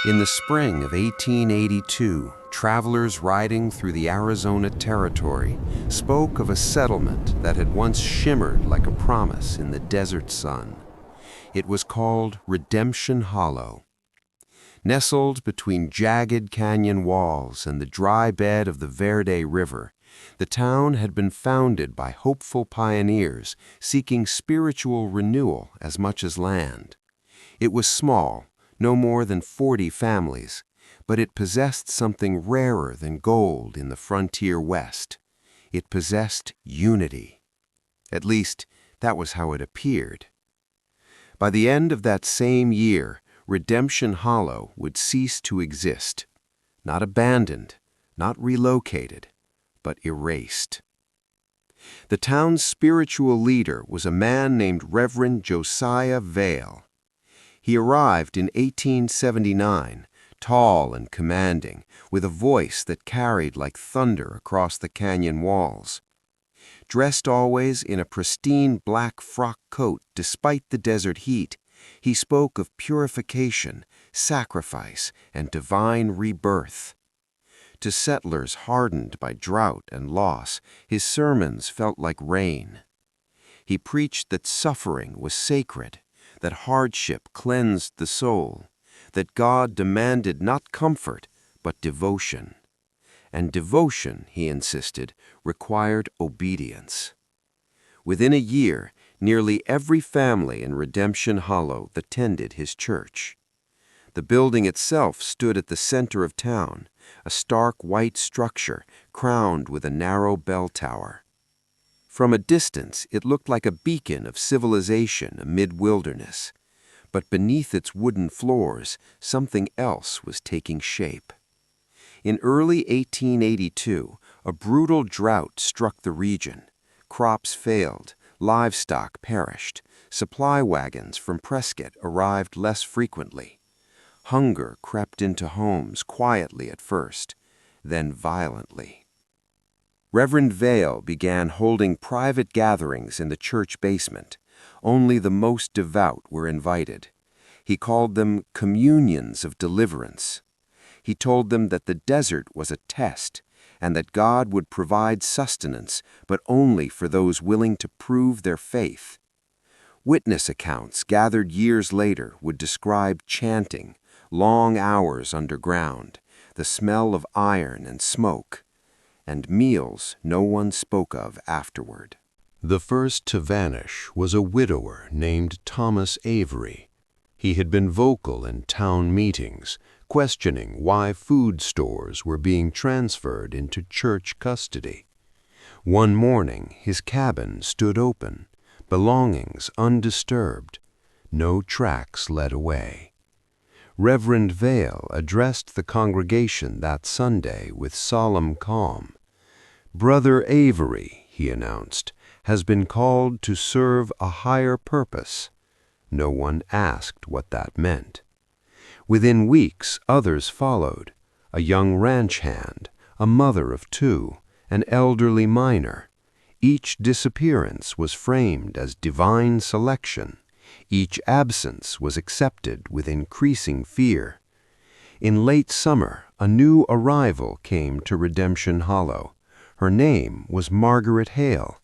In the spring of 1882, travelers riding through the Arizona Territory spoke of a settlement that had once shimmered like a promise in the desert sun. It was called Redemption Hollow. Nestled between jagged canyon walls and the dry bed of the Verde River, the town had been founded by hopeful pioneers seeking spiritual renewal as much as land. It was small, no more than 40 families, but it possessed something rarer than gold in the frontier West. It possessed unity. At least, that was how it appeared. By the end of that same year, Redemption Hollow would cease to exist, not abandoned, not relocated, but erased. The town's spiritual leader was a man named Reverend Josiah Vale. He arrived in 1879, tall and commanding, with a voice that carried like thunder across the canyon walls. Dressed always in a pristine black frock coat despite the desert heat, he spoke of purification, sacrifice, and divine rebirth. To settlers hardened by drought and loss, his sermons felt like rain. He preached that suffering was sacred, that hardship cleansed the soul, that God demanded not comfort, but devotion. And devotion, he insisted, required obedience. Within a year, nearly every family in Redemption Hollow attended his church. The building itself stood at the center of town, a stark white structure crowned with a narrow bell tower. From a distance, it looked like a beacon of civilization amid wilderness. But beneath its wooden floors, something else was taking shape. In early 1882, a brutal drought struck the region. Crops failed, livestock perished, supply wagons from Prescott arrived less frequently. Hunger crept into homes quietly at first, then violently. Reverend Vale began holding private gatherings in the church basement. Only the most devout were invited. He called them communions of deliverance. He told them that the desert was a test, and that God would provide sustenance, but only for those willing to prove their faith. Witness accounts gathered years later would describe chanting, long hours underground, the smell of iron and smoke, and meals no one spoke of afterward. The first to vanish was a widower named Thomas Avery. He had been vocal in town meetings, questioning why food stores were being transferred into church custody. One morning, his cabin stood open, belongings undisturbed. No tracks led away. Reverend Vale addressed the congregation that Sunday with solemn calm. "Brother Avery," he announced, "has been called to serve a higher purpose." No one asked what that meant. Within weeks, others followed: a young ranch hand, a mother of 2, an elderly miner. Each disappearance was framed as divine selection. Each absence was accepted with increasing fear. In late summer, a new arrival came to Redemption Hollow. Her name was Margaret Hale.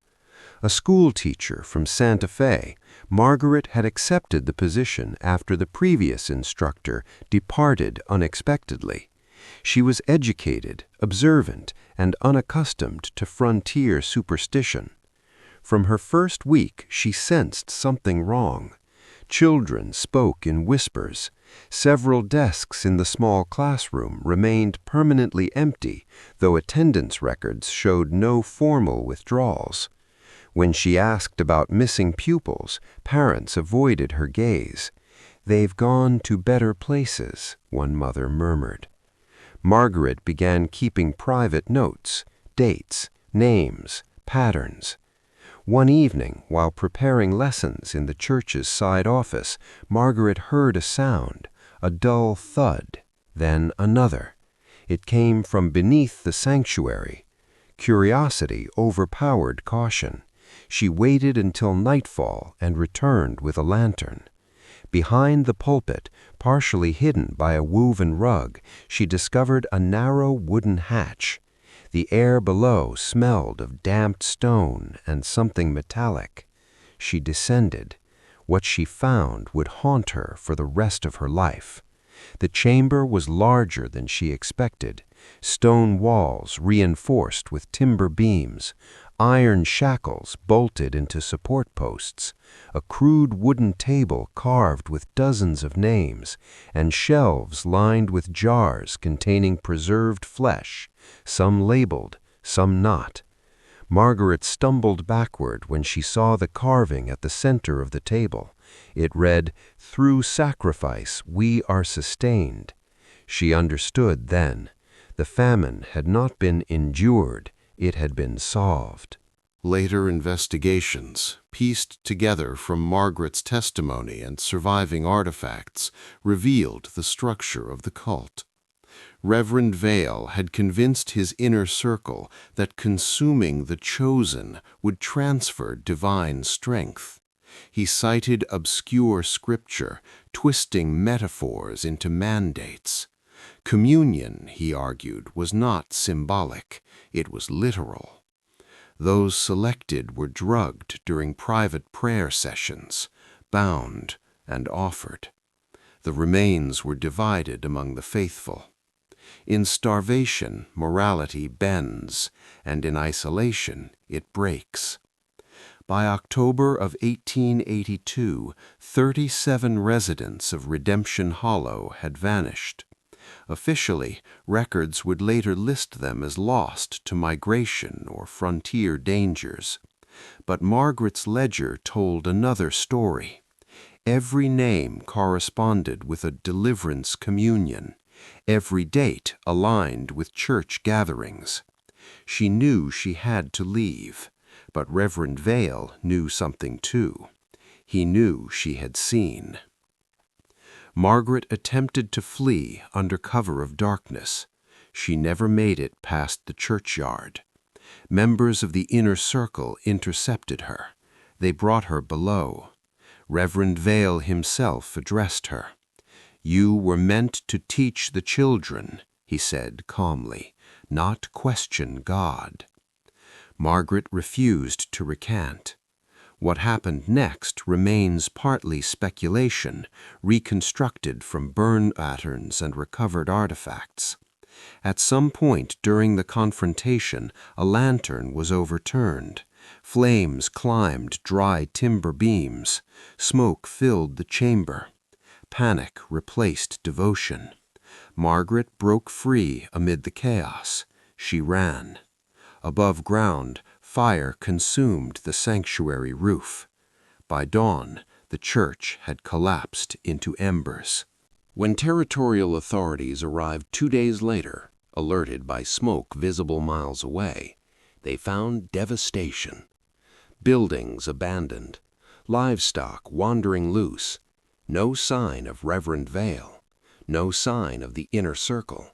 A school teacher from Santa Fe, Margaret had accepted the position after the previous instructor departed unexpectedly. She was educated, observant, and unaccustomed to frontier superstition. From her first week, she sensed something wrong. Children spoke in whispers. Several desks in the small classroom remained permanently empty, though attendance records showed no formal withdrawals. When she asked about missing pupils, parents avoided her gaze. "They've gone to better places," one mother murmured. Margaret began keeping private notes, dates, names, patterns. One evening, while preparing lessons in the church's side office, Margaret heard a sound, a dull thud, then another. It came from beneath the sanctuary. Curiosity overpowered caution. She waited until nightfall and returned with a lantern. Behind the pulpit, partially hidden by a woven rug, she discovered a narrow wooden hatch. The air below smelled of damped stone and something metallic. She descended. What she found would haunt her for the rest of her life. The chamber was larger than she expected. Stone walls reinforced with timber beams, iron shackles bolted into support posts, a crude wooden table carved with dozens of names, and shelves lined with jars containing preserved flesh, some labeled, some not. Margaret stumbled backward when she saw the carving at the center of the table. It read, "Through sacrifice we are sustained." She understood then. The famine had not been endured, it had been solved. Later investigations, pieced together from Margaret's testimony and surviving artifacts, revealed the structure of the cult. Reverend Vale had convinced his inner circle that consuming the chosen would transfer divine strength. He cited obscure scripture, twisting metaphors into mandates. Communion, he argued, was not symbolic, it was literal. Those selected were drugged during private prayer sessions, bound and offered. The remains were divided among the faithful. In starvation, morality bends, and in isolation, it breaks. By October of 1882, 37 residents of Redemption Hollow had vanished. Officially, records would later list them as lost to migration or frontier dangers. But Margaret's ledger told another story. Every name corresponded with a deliverance communion. Every date aligned with church gatherings. She knew she had to leave, but Reverend Vale knew something too. He knew she had seen. Margaret attempted to flee under cover of darkness. She never made it past the churchyard. Members of the inner circle intercepted her. They brought her below. Reverend Vale himself addressed her. "You were meant to teach the children," he said calmly, "not question God." Margaret refused to recant. What happened next remains partly speculation, reconstructed from burn patterns and recovered artifacts. At some point during the confrontation, a lantern was overturned. Flames climbed dry timber beams. Smoke filled the chamber. Panic replaced devotion. Margaret broke free amid the chaos. She ran. Above ground, fire consumed the sanctuary roof. By dawn, the church had collapsed into embers. When territorial authorities arrived 2 days later, alerted by smoke visible miles away, they found devastation. Buildings abandoned, livestock wandering loose, no sign of Reverend Vale, no sign of the inner circle,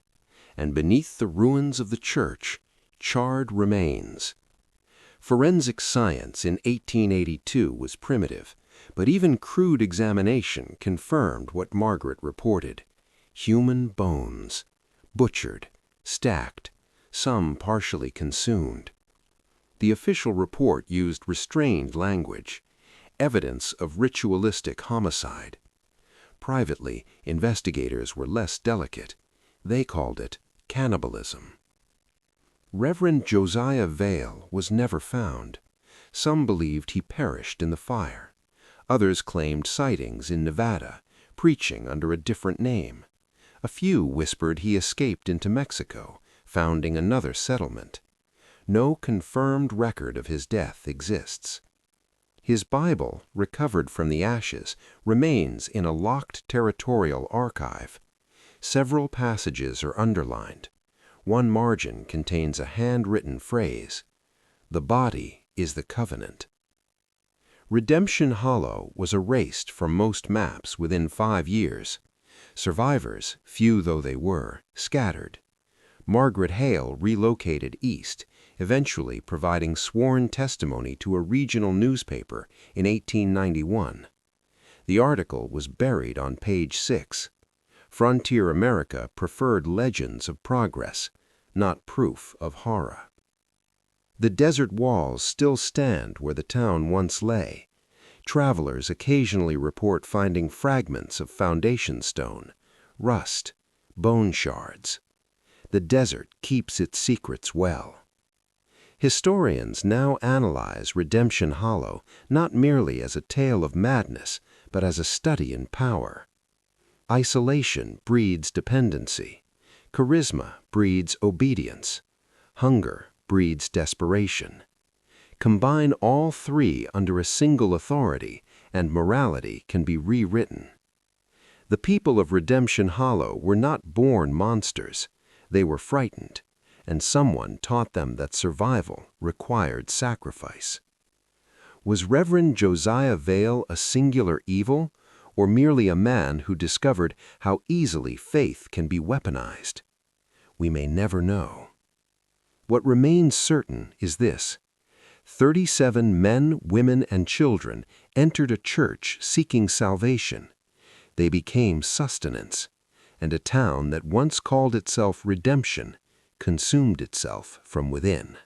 and beneath the ruins of the church, charred remains. Forensic science in 1882 was primitive, but even crude examination confirmed what Margaret reported. Human bones, butchered, stacked, some partially consumed. The official report used restrained language, evidence of ritualistic homicide. Privately, investigators were less delicate. They called it cannibalism. Reverend Josiah Vale was never found. Some believed he perished in the fire. Others claimed sightings in Nevada, preaching under a different name. A few whispered he escaped into Mexico, founding another settlement. No confirmed record of his death exists. His Bible, recovered from the ashes, remains in a locked territorial archive. Several passages are underlined. One margin contains a handwritten phrase, "The body is the covenant." Redemption Hollow was erased from most maps within 5 years. Survivors, few though they were, scattered. Margaret Hale relocated east, eventually providing sworn testimony to a regional newspaper in 1891. The article was buried on page 6. Frontier America preferred legends of progress, not proof of horror. The desert walls still stand where the town once lay. Travelers occasionally report finding fragments of foundation stone, rust, bone shards. The desert keeps its secrets well. Historians now analyze Redemption Hollow not merely as a tale of madness, but as a study in power. Isolation breeds dependency. Charisma breeds obedience. Hunger breeds desperation. Combine all three under a single authority, and morality can be rewritten. The people of Redemption Hollow were not born monsters. They were frightened, and someone taught them that survival required sacrifice. Was Reverend Josiah Vale a singular evil, or merely a man who discovered how easily faith can be weaponized? We may never know. What remains certain is this: 37 men, women, and children entered a church seeking salvation. They became sustenance, and a town that once called itself Redemption consumed itself from within.